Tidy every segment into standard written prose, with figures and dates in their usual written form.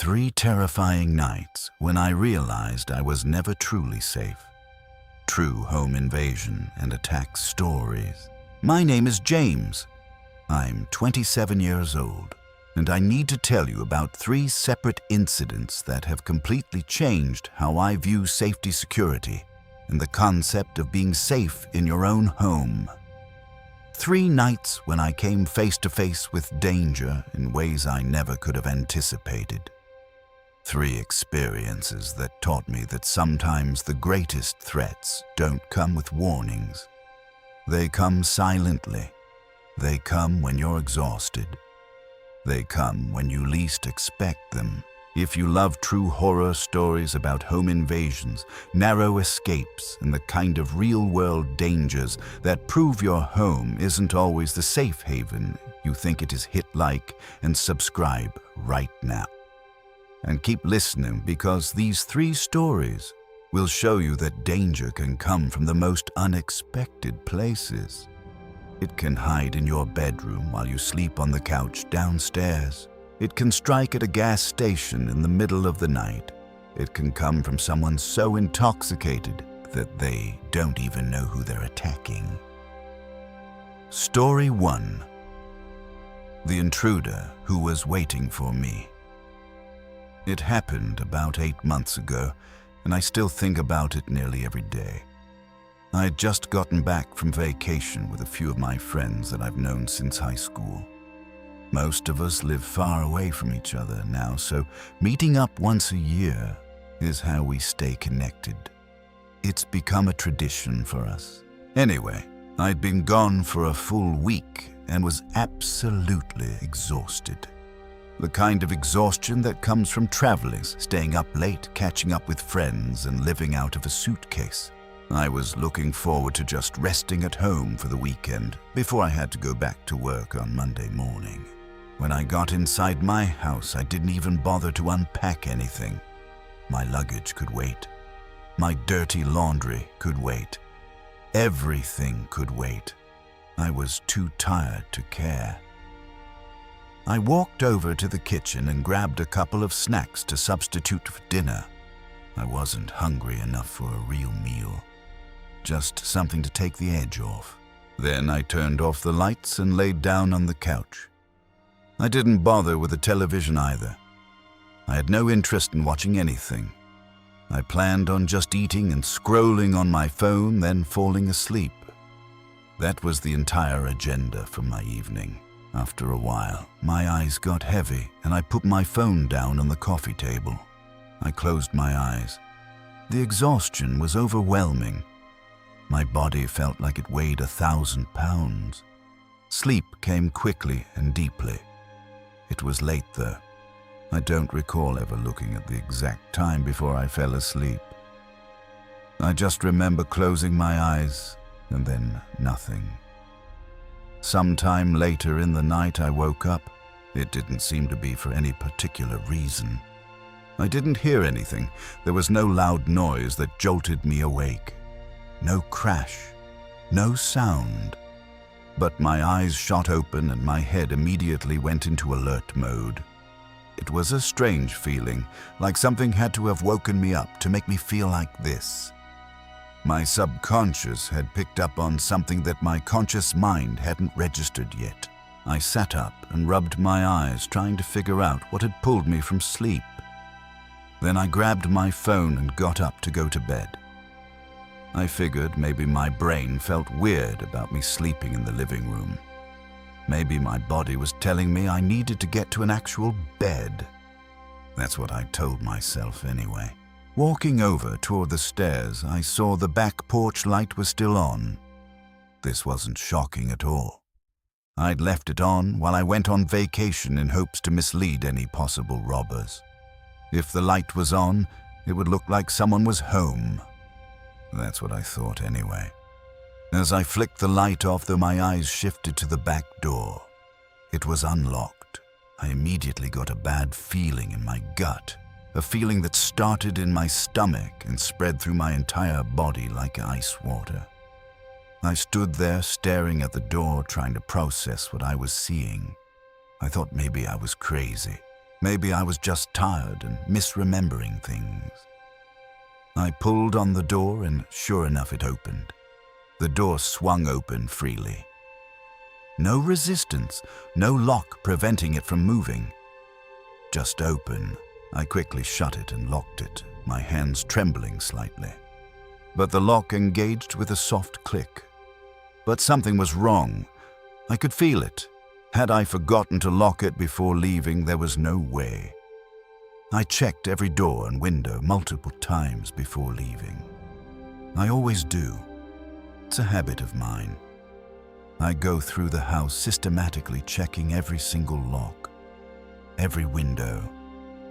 3 terrifying nights when I realized I was never truly safe. True home invasion and attack stories. My name is James. I'm 27 years old, and I need to tell you about 3 separate incidents that have completely changed how I view safety security and the concept of being safe in your own home. 3 nights when I came face to face with danger in ways I never could have anticipated. 3 experiences that taught me that sometimes the greatest threats don't come with warnings. They come silently. They come when you're exhausted. They come when you least expect them. If you love true horror stories about home invasions, narrow escapes, and the kind of real-world dangers that prove your home isn't always the safe haven you think it is, hit like and subscribe right now. And keep listening, because these 3 stories will show you that danger can come from the most unexpected places. It can hide in your bedroom while you sleep on the couch downstairs. It can strike at a gas station in the middle of the night. It can come from someone so intoxicated that they don't even know who they're attacking. Story 1. The intruder who was waiting for me. It happened about 8 months ago, and I still think about it nearly every day. I had just gotten back from vacation with a few of my friends that I've known since high school. Most of us live far away from each other now, so meeting up once a year is how we stay connected. It's become a tradition for us. Anyway, I'd been gone for a full week and was absolutely exhausted. The kind of exhaustion that comes from traveling, staying up late, catching up with friends, and living out of a suitcase. I was looking forward to just resting at home for the weekend before I had to go back to work on Monday morning. When I got inside my house, I didn't even bother to unpack anything. My luggage could wait. My dirty laundry could wait. Everything could wait. I was too tired to care. I walked over to the kitchen and grabbed a couple of snacks to substitute for dinner. I wasn't hungry enough for a real meal. Just something to take the edge off. Then I turned off the lights and laid down on the couch. I didn't bother with the television either. I had no interest in watching anything. I planned on just eating and scrolling on my phone, then falling asleep. That was the entire agenda for my evening. After a while, my eyes got heavy and I put my phone down on the coffee table. I closed my eyes. The exhaustion was overwhelming. My body felt like it weighed 1,000 pounds. Sleep came quickly and deeply. It was late though. I don't recall ever looking at the exact time before I fell asleep. I just remember closing my eyes and then nothing. Sometime later in the night I woke up. It didn't seem to be for any particular reason. I didn't hear anything. There was no loud noise that jolted me awake. No crash. No sound. But my eyes shot open and my head immediately went into alert mode. It was a strange feeling, like something had to have woken me up to make me feel like this. My subconscious had picked up on something that my conscious mind hadn't registered yet. I sat up and rubbed my eyes, trying to figure out what had pulled me from sleep. Then I grabbed my phone and got up to go to bed. I figured maybe my brain felt weird about me sleeping in the living room. Maybe my body was telling me I needed to get to an actual bed. That's what I told myself anyway. Walking over toward the stairs, I saw the back porch light was still on. This wasn't shocking at all. I'd left it on while I went on vacation in hopes to mislead any possible robbers. If the light was on, it would look like someone was home. That's what I thought anyway. As I flicked the light off, though, my eyes shifted to the back door. It was unlocked. I immediately got a bad feeling in my gut. A feeling that started in my stomach and spread through my entire body like ice water. I stood there staring at the door, trying to process what I was seeing. I thought maybe I was crazy. Maybe I was just tired and misremembering things. I pulled on the door and sure enough it opened. The door swung open freely. No resistance, no lock preventing it from moving. Just open. I quickly shut it and locked it, my hands trembling slightly. But the lock engaged with a soft click. But something was wrong. I could feel it. Had I forgotten to lock it before leaving, there was no way. I checked every door and window multiple times before leaving. I always do. It's a habit of mine. I go through the house systematically checking every single lock, every window,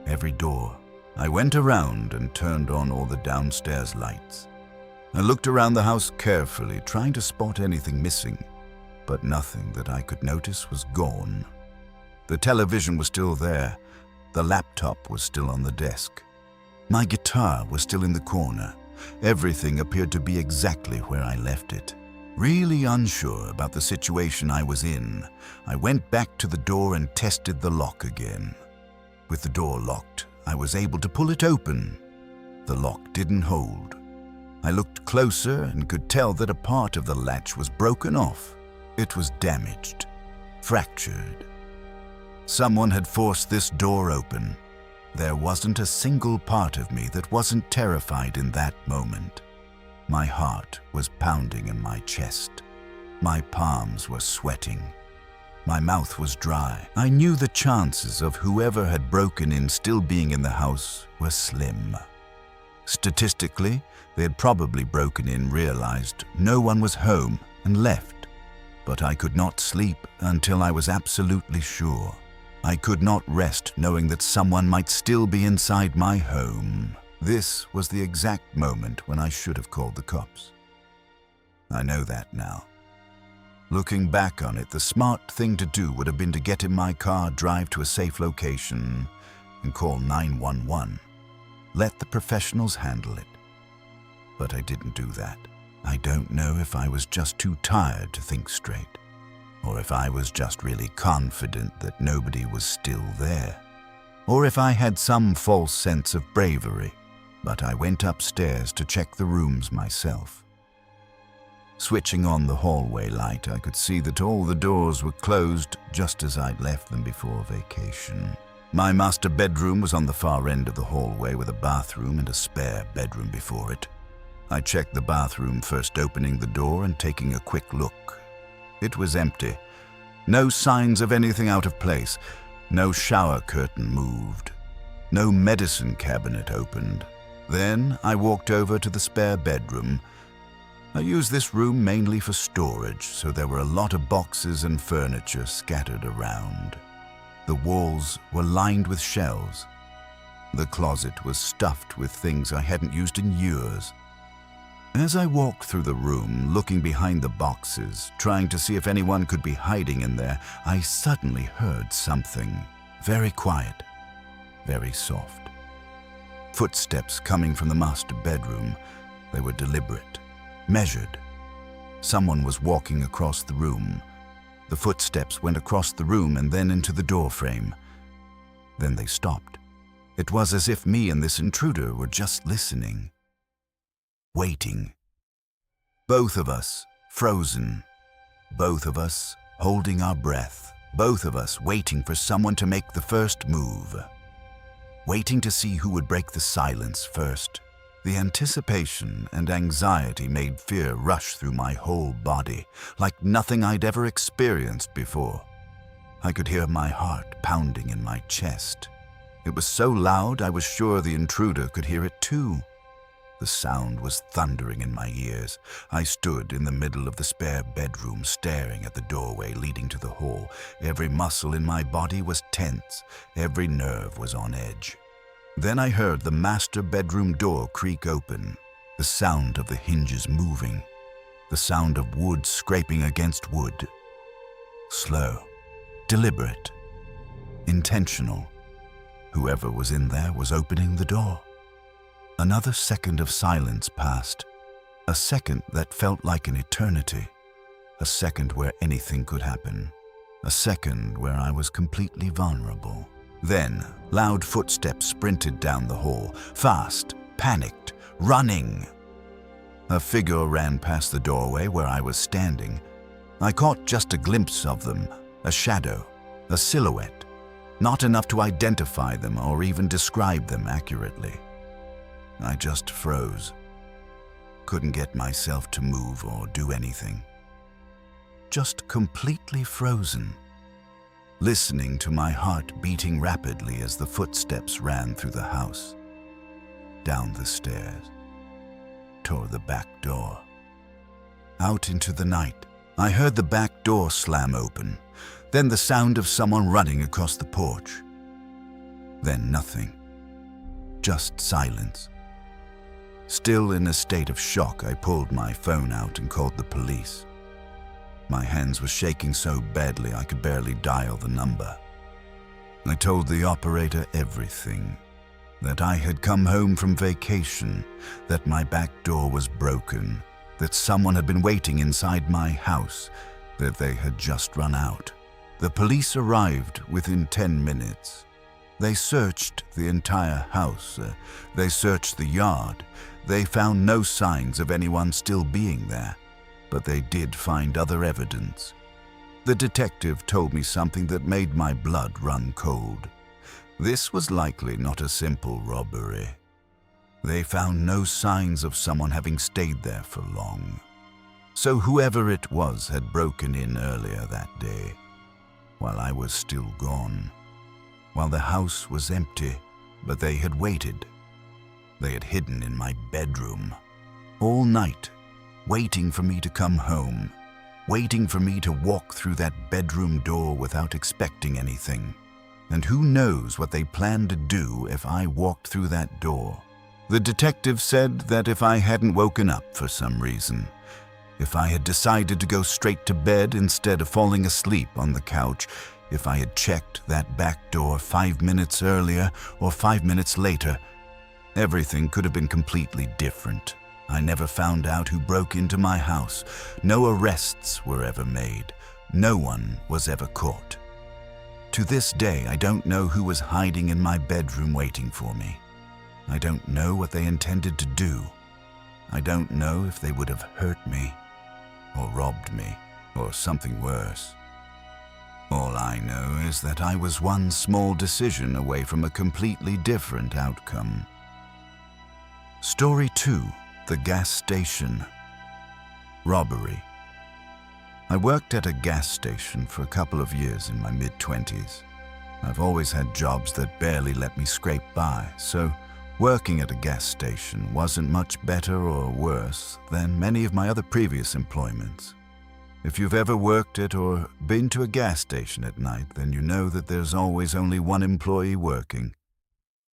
every door. I went around and turned on all the downstairs lights. I looked around the house carefully, trying to spot anything missing, but nothing that I could notice was gone. The television was still there. The laptop was still on the desk. My guitar was still in the corner. Everything appeared to be exactly where I left it. Really unsure about the situation I was in, I went back to the door and tested the lock again. With the door locked, I was able to pull it open. The lock didn't hold. I looked closer and could tell that a part of the latch was broken off. It was damaged, fractured. Someone had forced this door open. There wasn't a single part of me that wasn't terrified in that moment. My heart was pounding in my chest. My palms were sweating. My mouth was dry. I knew the chances of whoever had broken in still being in the house were slim. Statistically, they had probably broken in, realized no one was home, and left. But I could not sleep until I was absolutely sure. I could not rest knowing that someone might still be inside my home. This was the exact moment when I should have called the cops. I know that now. Looking back on it, the smart thing to do would have been to get in my car, drive to a safe location, and call 911. Let the professionals handle it. But I didn't do that. I don't know if I was just too tired to think straight, or if I was just really confident that nobody was still there, or if I had some false sense of bravery. But I went upstairs to check the rooms myself. Switching on the hallway light, I could see that all the doors were closed just as I'd left them before vacation. My master bedroom was on the far end of the hallway with a bathroom and a spare bedroom before it. I checked the bathroom, first opening the door and taking a quick look. It was empty. No signs of anything out of place. No shower curtain moved. No medicine cabinet opened. Then I walked over to the spare bedroom. I used this room mainly for storage, so there were a lot of boxes and furniture scattered around. The walls were lined with shelves. The closet was stuffed with things I hadn't used in years. As I walked through the room, looking behind the boxes, trying to see if anyone could be hiding in there, I suddenly heard something very quiet, very soft. Footsteps coming from the master bedroom. They were deliberate, measured. Someone was walking across the room. The footsteps went across the room and then into the doorframe. Then they stopped. It was as if me and this intruder were just listening, waiting. Both of us frozen. Both of us holding our breath. Both of us waiting for someone to make the first move. Waiting to see who would break the silence first. The anticipation and anxiety made fear rush through my whole body, like nothing I'd ever experienced before. I could hear my heart pounding in my chest. It was so loud I was sure the intruder could hear it too. The sound was thundering in my ears. I stood in the middle of the spare bedroom, staring at the doorway leading to the hall. Every muscle in my body was tense. Every nerve was on edge. Then I heard the master bedroom door creak open, the sound of the hinges moving, the sound of wood scraping against wood. Slow, deliberate, intentional. Whoever was in there was opening the door. Another second of silence passed, a second that felt like an eternity, a second where anything could happen, a second where I was completely vulnerable. Then, loud footsteps sprinted down the hall, fast, panicked, running. A figure ran past the doorway where I was standing. I caught just a glimpse of them, a shadow, a silhouette, not enough to identify them or even describe them accurately. I just froze. Couldn't get myself to move or do anything. Just completely frozen, listening to my heart beating rapidly as the footsteps ran through the house, down the stairs, toward the back door. Out into the night, I heard the back door slam open, then the sound of someone running across the porch. Then nothing, just silence. Still in a state of shock, I pulled my phone out and called the police. My hands were shaking so badly I could barely dial the number. I told the operator everything. That I had come home from vacation, that my back door was broken, that someone had been waiting inside my house, that they had just run out. The police arrived within 10 minutes. They searched the entire house. They searched the yard. They found no signs of anyone still being there, but they did find other evidence. The detective told me something that made my blood run cold. This was likely not a simple robbery. They found no signs of someone having stayed there for long. So whoever it was had broken in earlier that day, while I was still gone, while the house was empty, but they had waited. They had hidden in my bedroom all night, waiting for me to come home, waiting for me to walk through that bedroom door without expecting anything. And who knows what they planned to do if I walked through that door. The detective said that if I hadn't woken up for some reason, if I had decided to go straight to bed instead of falling asleep on the couch, if I had checked that back door 5 minutes earlier or 5 minutes later, everything could have been completely different. I never found out who broke into my house. No arrests were ever made. No one was ever caught. To this day, I don't know who was hiding in my bedroom waiting for me. I don't know what they intended to do. I don't know if they would have hurt me, or robbed me, or something worse. All I know is that I was one small decision away from a completely different outcome. Story 2: The gas station. Robbery. I worked at a gas station for a couple of years in my mid-20s. I've always had jobs that barely let me scrape by, so working at a gas station wasn't much better or worse than many of my other previous employments. If you've ever worked at or been to a gas station at night, then you know that there's always only one employee working.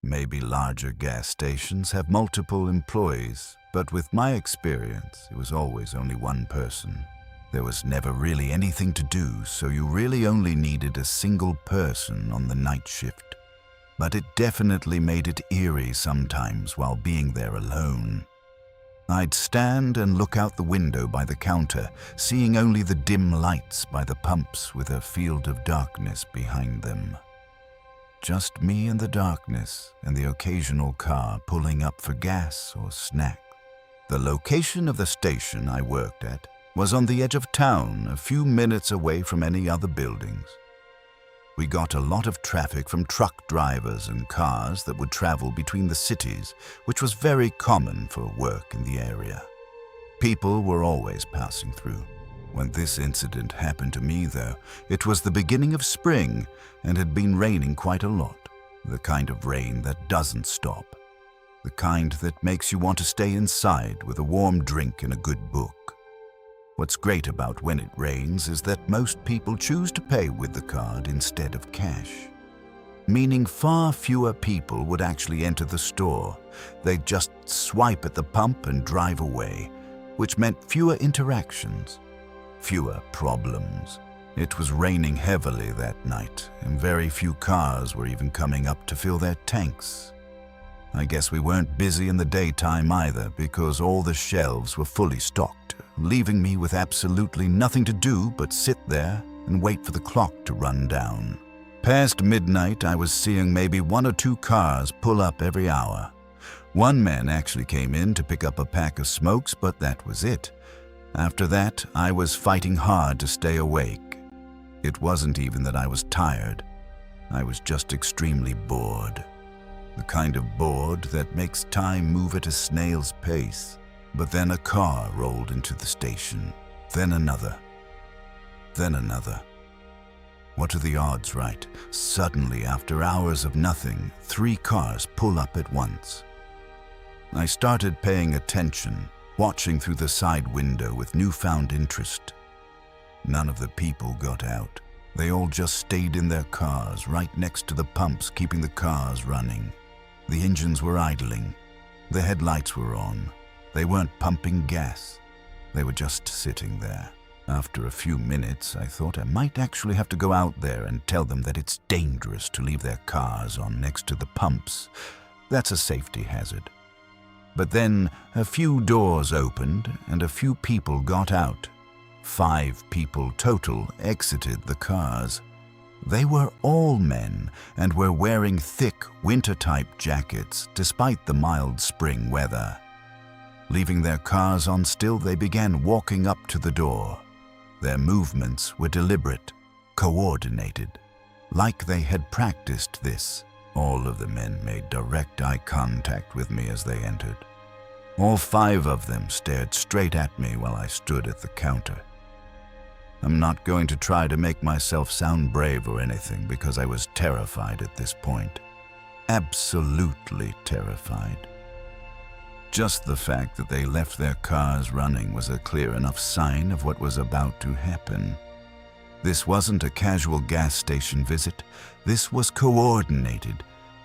Maybe larger gas stations have multiple employees, but with my experience, it was always only one person. There was never really anything to do, so you really only needed a single person on the night shift. But it definitely made it eerie sometimes while being there alone. I'd stand and look out the window by the counter, seeing only the dim lights by the pumps with a field of darkness behind them. Just me in the darkness and the occasional car pulling up for gas or snack. The location of the station I worked at was on the edge of town, a few minutes away from any other buildings. We got a lot of traffic from truck drivers and cars that would travel between the cities, which was very common for work in the area. People were always passing through. When this incident happened to me, though, it was the beginning of spring and had been raining quite a lot. The kind of rain that doesn't stop. The kind that makes you want to stay inside with a warm drink and a good book. What's great about when it rains is that most people choose to pay with the card instead of cash. Meaning far fewer people would actually enter the store. They'd just swipe at the pump and drive away, which meant fewer interactions, fewer problems. It was raining heavily that night, and very few cars were even coming up to fill their tanks. I guess we weren't busy in the daytime either, because all the shelves were fully stocked, leaving me with absolutely nothing to do but sit there and wait for the clock to run down. Past midnight, I was seeing maybe 1 or 2 cars pull up every hour. One man actually came in to pick up a pack of smokes, but that was it. After that, I was fighting hard to stay awake. It wasn't even that I was tired. I was just extremely bored. The kind of bored that makes time move at a snail's pace. But then a car rolled into the station, then another, then another. What are the odds, right? Suddenly, after hours of nothing, 3 cars pull up at once. I started paying attention, watching through the side window with newfound interest. None of the people got out. They all just stayed in their cars, right next to the pumps, keeping the cars running. The engines were idling. The headlights were on. They weren't pumping gas. They were just sitting there. After a few minutes, I thought I might actually have to go out there and tell them that it's dangerous to leave their cars on next to the pumps. That's a safety hazard. But then a few doors opened and a few people got out. 5 people total exited the cars. They were all men and were wearing thick winter-type jackets despite the mild spring weather. Leaving their cars on still, they began walking up to the door. Their movements were deliberate, coordinated, like they had practiced this. All of the men made direct eye contact with me as they entered. All 5 of them stared straight at me while I stood at the counter. I'm not going to try to make myself sound brave or anything because I was terrified at this point. Absolutely terrified. Just the fact that they left their cars running was a clear enough sign of what was about to happen. This wasn't a casual gas station visit. This was coordinated.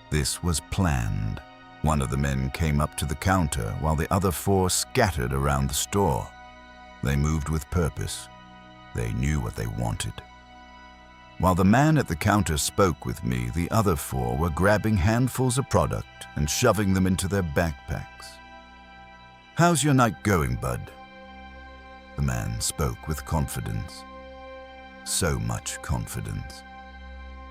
This was planned. One of the men came up to the counter while the other 4 scattered around the store. They moved with purpose. They knew what they wanted. While the man at the counter spoke with me, the other 4 were grabbing handfuls of product and shoving them into their backpacks. "How's your night going, bud?" The man spoke with confidence. So much confidence.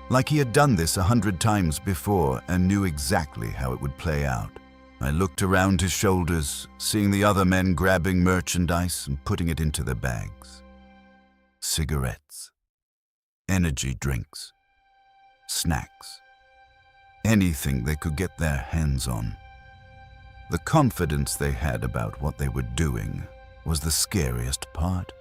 Like he had done this 100 times before and knew exactly how it would play out. I looked around his shoulders, seeing the other men grabbing merchandise and putting it into their bags. Cigarettes, energy drinks, snacks, anything they could get their hands on. The confidence they had about what they were doing was the scariest part.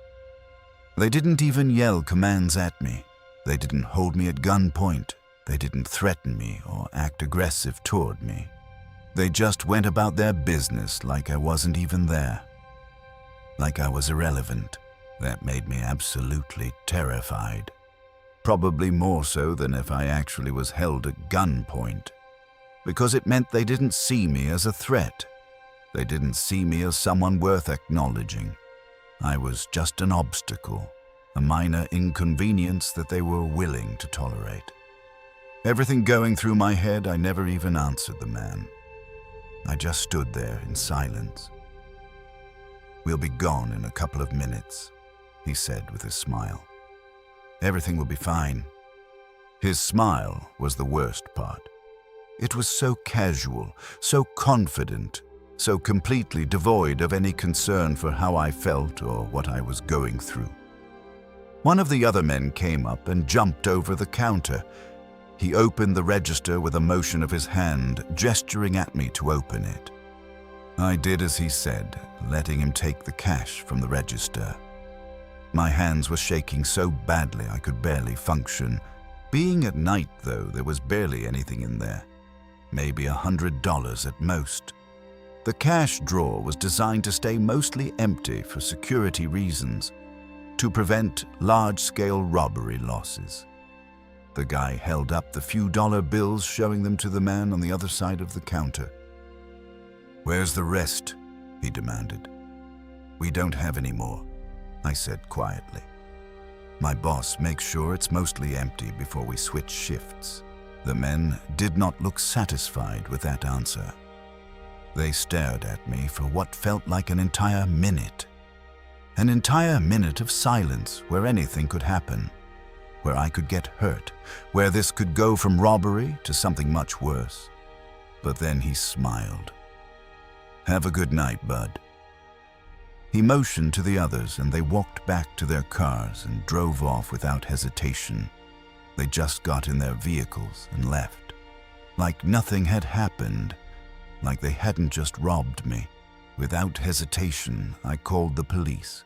They didn't even yell commands at me. They didn't hold me at gunpoint. They didn't threaten me or act aggressive toward me. They just went about their business like I wasn't even there. Like I was irrelevant. That made me absolutely terrified. Probably more so than if I actually was held at gunpoint. Because it meant they didn't see me as a threat. They didn't see me as someone worth acknowledging. I was just an obstacle, a minor inconvenience that they were willing to tolerate. Everything going through my head, I never even answered the man. I just stood there in silence. "We'll be gone in a couple of minutes," he said with his smile. "Everything will be fine." His smile was the worst part. It was so casual, so confident, so completely devoid of any concern for how I felt or what I was going through. One of the other men came up and jumped over the counter. He opened the register with a motion of his hand, gesturing at me to open it. I did as he said, letting him take the cash from the register. My hands were shaking so badly I could barely function. Being at night, though, there was barely anything in there. Maybe $100 at most. The cash drawer was designed to stay mostly empty for security reasons, to prevent large-scale robbery losses. The guy held up the few dollar bills, showing them to the man on the other side of the counter. "Where's the rest?" he demanded. "We don't have any more," I said quietly. "My boss makes sure it's mostly empty before we switch shifts." The men did not look satisfied with that answer. They stared at me for what felt like an entire minute. An entire minute of silence where anything could happen. where I could get hurt, where this could go from robbery to something much worse. But then he smiled. "Have a good night, bud." He motioned to the others, and they walked back to their cars and drove off without hesitation. They just got in their vehicles and left, like nothing had happened, like they hadn't just robbed me. Without hesitation, I called the police.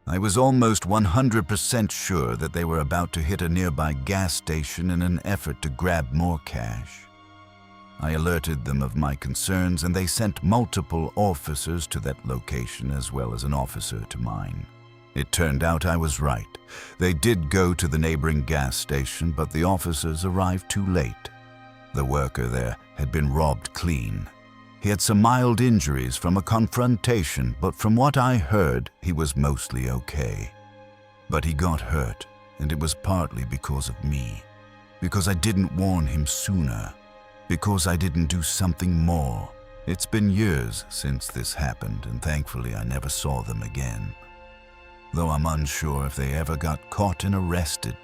I was almost 100% sure that they were about to hit a nearby gas station in an effort to grab more cash. I alerted them of my concerns, and they sent multiple officers to that location as well as an officer to mine. It turned out I was right. They did go to the neighboring gas station, but the officers arrived too late. The worker there had been robbed clean. He had some mild injuries from a confrontation, but from what I heard, he was mostly okay. But he got hurt, and it was partly because of me. Because I didn't warn him sooner. Because I didn't do something more. It's been years since this happened, and thankfully I never saw them again. Though I'm unsure if they ever got caught and arrested.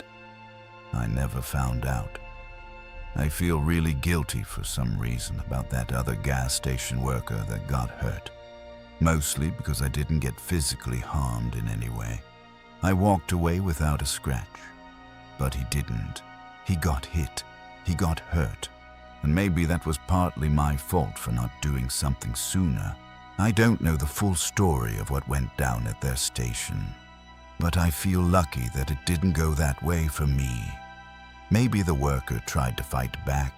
I never found out. I feel really guilty for some reason about that other gas station worker that got hurt. Mostly because I didn't get physically harmed in any way. I walked away without a scratch. But he didn't. He got hit. He got hurt. And maybe that was partly my fault for not doing something sooner. I don't know the full story of what went down at their station. But I feel lucky that it didn't go that way for me. Maybe the worker tried to fight back,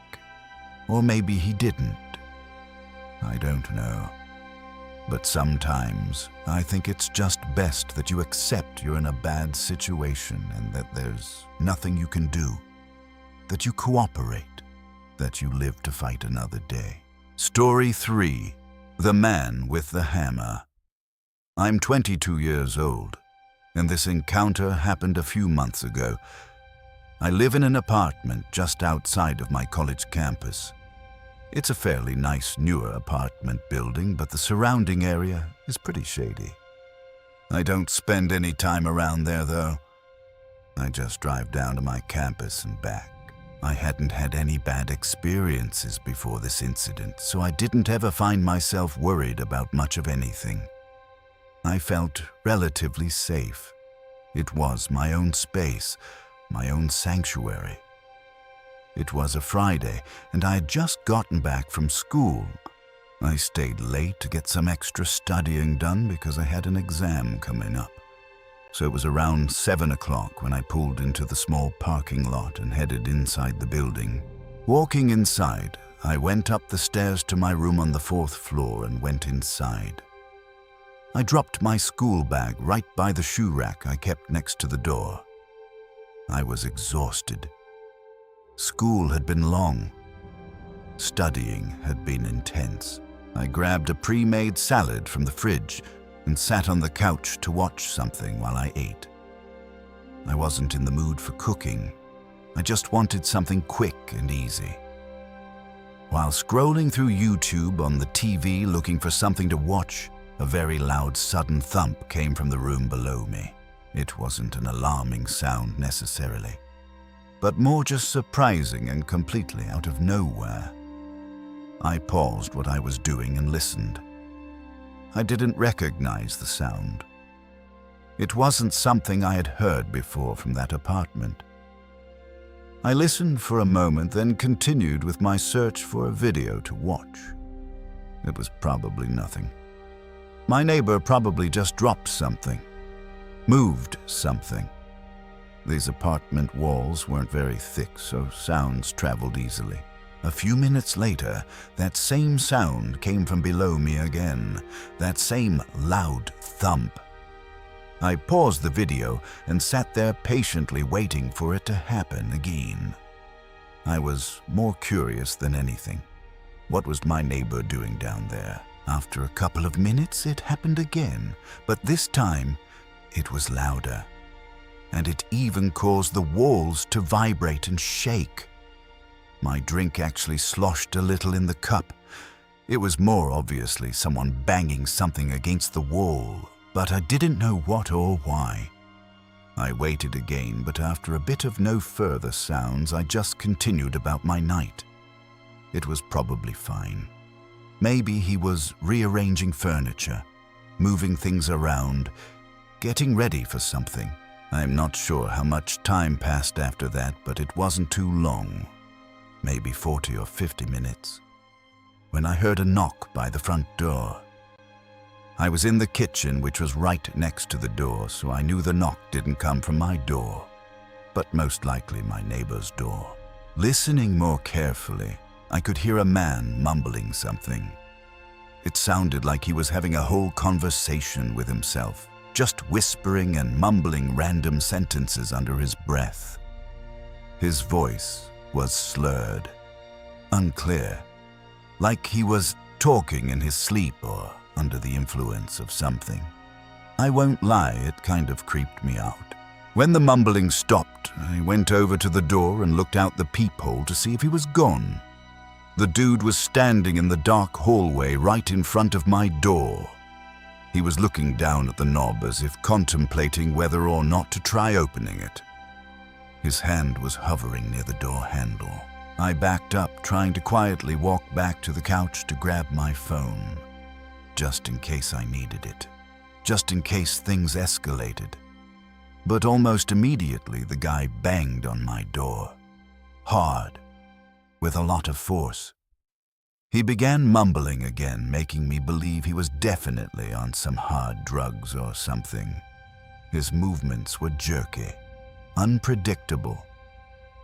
or maybe he didn't. I don't know. But sometimes I think it's just best that you accept you're in a bad situation and that there's nothing you can do, that you cooperate, that you live to fight another day. Story 3. The Man with the Hammer. I'm 22 years old, and this encounter happened a few months ago. I live in an apartment just outside of my college campus. It's a fairly nice, newer apartment building, but the surrounding area is pretty shady. I don't spend any time around there, though. I just drive down to my campus and back. I hadn't had any bad experiences before this incident, so I didn't ever find myself worried about much of anything. I felt relatively safe. It was my own space, my own sanctuary. It was a Friday, and I had just gotten back from school. I stayed late to get some extra studying done because I had an exam coming up. So it was around 7 o'clock when I pulled into the small parking lot and headed inside the building. Walking inside, I went up the stairs to my room on the 4th floor and went inside. I dropped my school bag right by the shoe rack I kept next to the door. I was exhausted. School had been long. Studying had been intense. I grabbed a pre-made salad from the fridge and sat on the couch to watch something while I ate. I wasn't in the mood for cooking. I just wanted something quick and easy. While scrolling through YouTube on the TV looking for something to watch, a very loud sudden thump came from the room below me. It wasn't an alarming sound necessarily, but more just surprising and completely out of nowhere. I paused what I was doing and listened. I didn't recognize the sound. It wasn't something I had heard before from that apartment. I listened for a moment, then continued with my search for a video to watch. It was probably nothing. My neighbor probably just dropped something, moved something. These apartment walls weren't very thick, so sounds traveled easily. A few minutes later, that same sound came from below me again, that same loud thump. I paused the video and sat there patiently waiting for it to happen again. I was more curious than anything. What was my neighbor doing down there? After a couple of minutes, it happened again, but this time, it was louder. And it even caused the walls to vibrate and shake. My drink actually sloshed a little in the cup. It was more obviously someone banging something against the wall, but I didn't know what or why. I waited again, but after a bit of no further sounds, I just continued about my night. It was probably fine. Maybe he was rearranging furniture, moving things around, getting ready for something. I'm not sure how much time passed after that, but it wasn't too long, maybe 40 or 50 minutes, when I heard a knock by the front door. I was in the kitchen, which was right next to the door, so I knew the knock didn't come from my door, but most likely my neighbor's door. Listening more carefully, I could hear a man mumbling something. It sounded like he was having a whole conversation with himself, just whispering and mumbling random sentences under his breath. His voice was slurred, unclear, like he was talking in his sleep or under the influence of something. I won't lie, it kind of creeped me out. When the mumbling stopped, I went over to the door and looked out the peephole to see if he was gone. The dude was standing in the dark hallway right in front of my door. He was looking down at the knob as if contemplating whether or not to try opening it. His hand was hovering near the door handle. I backed up, trying to quietly walk back to the couch to grab my phone, just in case I needed it, just in case things escalated. But almost immediately, the guy banged on my door, hard, with a lot of force. He began mumbling again, making me believe he was definitely on some hard drugs or something. His movements were jerky, unpredictable.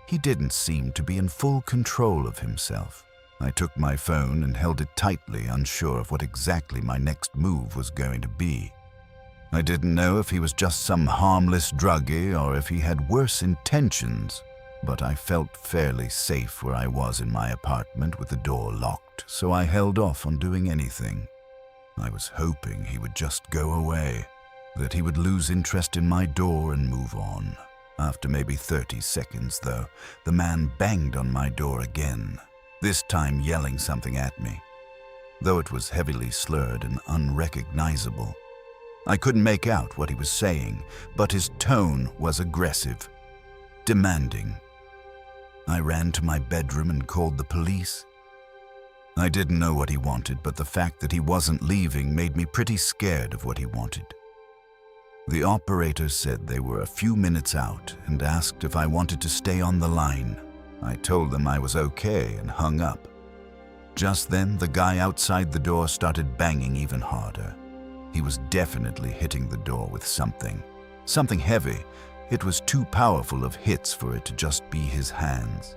He didn't seem to be in full control of himself. I took my phone and held it tightly, unsure of what exactly my next move was going to be. I didn't know if he was just some harmless druggie or if he had worse intentions, but I felt fairly safe where I was in my apartment with the door locked, so I held off on doing anything. I was hoping he would just go away, that he would lose interest in my door and move on. After maybe 30 seconds, though, the man banged on my door again, this time yelling something at me, though it was heavily slurred and unrecognizable. I couldn't make out what he was saying, but his tone was aggressive, demanding. I ran to my bedroom and called the police. I didn't know what he wanted, but the fact that he wasn't leaving made me pretty scared of what he wanted. The operator said they were a few minutes out and asked if I wanted to stay on the line. I told them I was okay and hung up. Just then, the guy outside the door started banging even harder. He was definitely hitting the door with something heavy. It was too powerful of hits for it to just be his hands.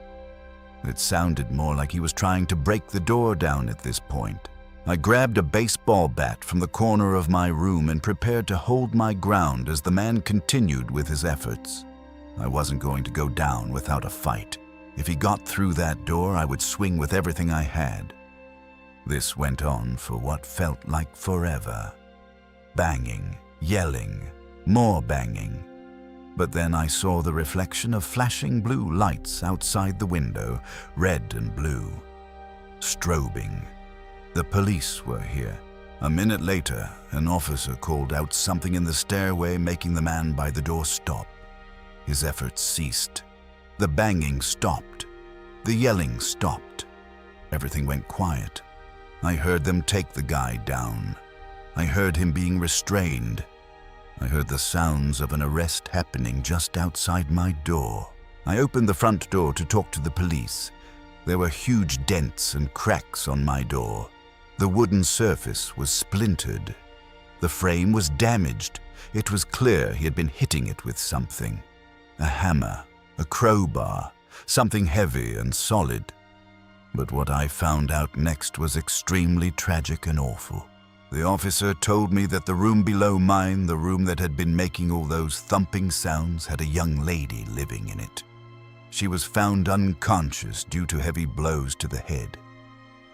It sounded more like he was trying to break the door down at this point. I grabbed a baseball bat from the corner of my room and prepared to hold my ground as the man continued with his efforts. I wasn't going to go down without a fight. If he got through that door, I would swing with everything I had. This went on for what felt like forever. Banging, yelling, more banging. But then I saw the reflection of flashing blue lights outside the window, red and blue, strobing. The police were here. A minute later, an officer called out something in the stairway, making the man by the door stop. His efforts ceased. The banging stopped. The yelling stopped. Everything went quiet. I heard them take the guy down. I heard him being restrained. I heard the sounds of an arrest happening just outside my door. I opened the front door to talk to the police. There were huge dents and cracks on my door. The wooden surface was splintered. The frame was damaged. It was clear he had been hitting it with something. A hammer, a crowbar, something heavy and solid. But what I found out next was extremely tragic and awful. The officer told me that the room below mine, the room that had been making all those thumping sounds, had a young lady living in it. She was found unconscious due to heavy blows to the head.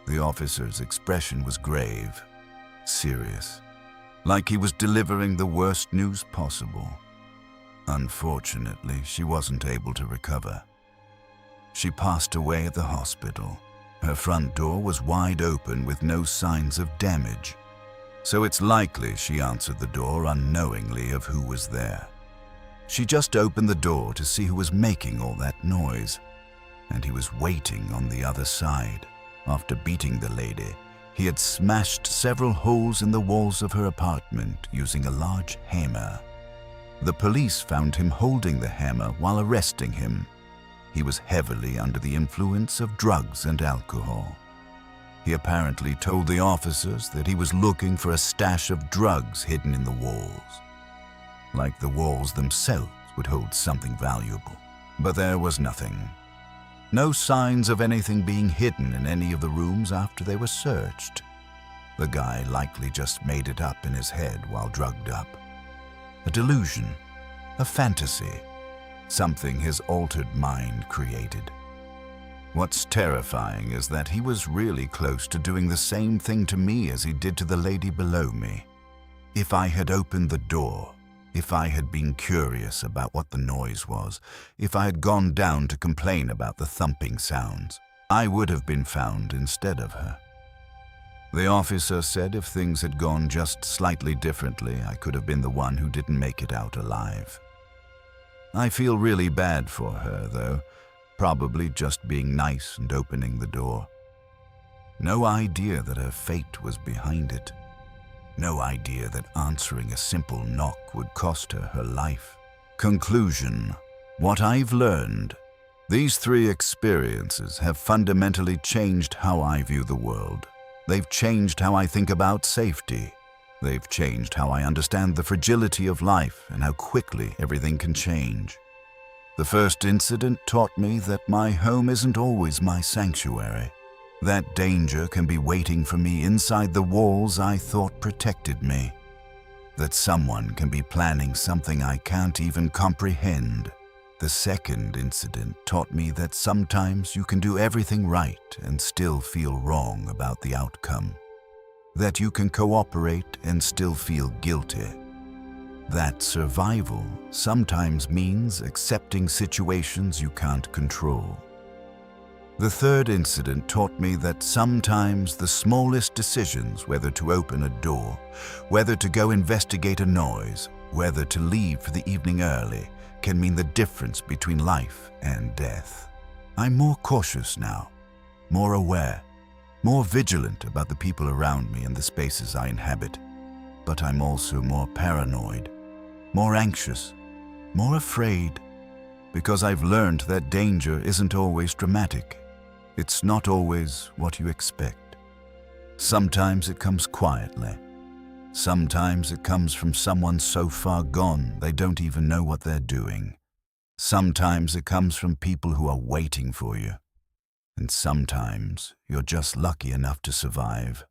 The officer's expression was grave, serious, like he was delivering the worst news possible. Unfortunately, she wasn't able to recover. She passed away at the hospital. Her front door was wide open with no signs of damage, so it's likely she answered the door unknowingly of who was there. She just opened the door to see who was making all that noise, and he was waiting on the other side. After beating the lady, he had smashed several holes in the walls of her apartment using a large hammer. The police found him holding the hammer while arresting him. He was heavily under the influence of drugs and alcohol. He apparently told the officers that he was looking for a stash of drugs hidden in the walls, like the walls themselves would hold something valuable. But there was nothing. No signs of anything being hidden in any of the rooms after they were searched. The guy likely just made it up in his head while drugged up. A delusion, a fantasy, something his altered mind created. What's terrifying is that he was really close to doing the same thing to me as he did to the lady below me. If I had opened the door, if I had been curious about what the noise was, if I had gone down to complain about the thumping sounds, I would have been found instead of her. The officer said if things had gone just slightly differently, I could have been the one who didn't make it out alive. I feel really bad for her, though, probably just being nice and opening the door. No idea that her fate was behind it. No idea that answering a simple knock would cost her her life. Conclusion: what I've learned. These 3 experiences have fundamentally changed how I view the world. They've changed how I think about safety. They've changed how I understand the fragility of life and how quickly everything can change. The first incident taught me that my home isn't always my sanctuary. That danger can be waiting for me inside the walls I thought protected me. That someone can be planning something I can't even comprehend. The second incident taught me that sometimes you can do everything right and still feel wrong about the outcome. That you can cooperate and still feel guilty. That survival sometimes means accepting situations you can't control. The third incident taught me that sometimes the smallest decisions, whether to open a door, whether to go investigate a noise, whether to leave for the evening early, can mean the difference between life and death. I'm more cautious now, more aware, more vigilant about the people around me and the spaces I inhabit. But I'm also more paranoid, more anxious, more afraid, because I've learned that danger isn't always dramatic. It's not always what you expect. Sometimes it comes quietly. Sometimes it comes from someone so far gone they don't even know what they're doing. Sometimes it comes from people who are waiting for you. And sometimes you're just lucky enough to survive.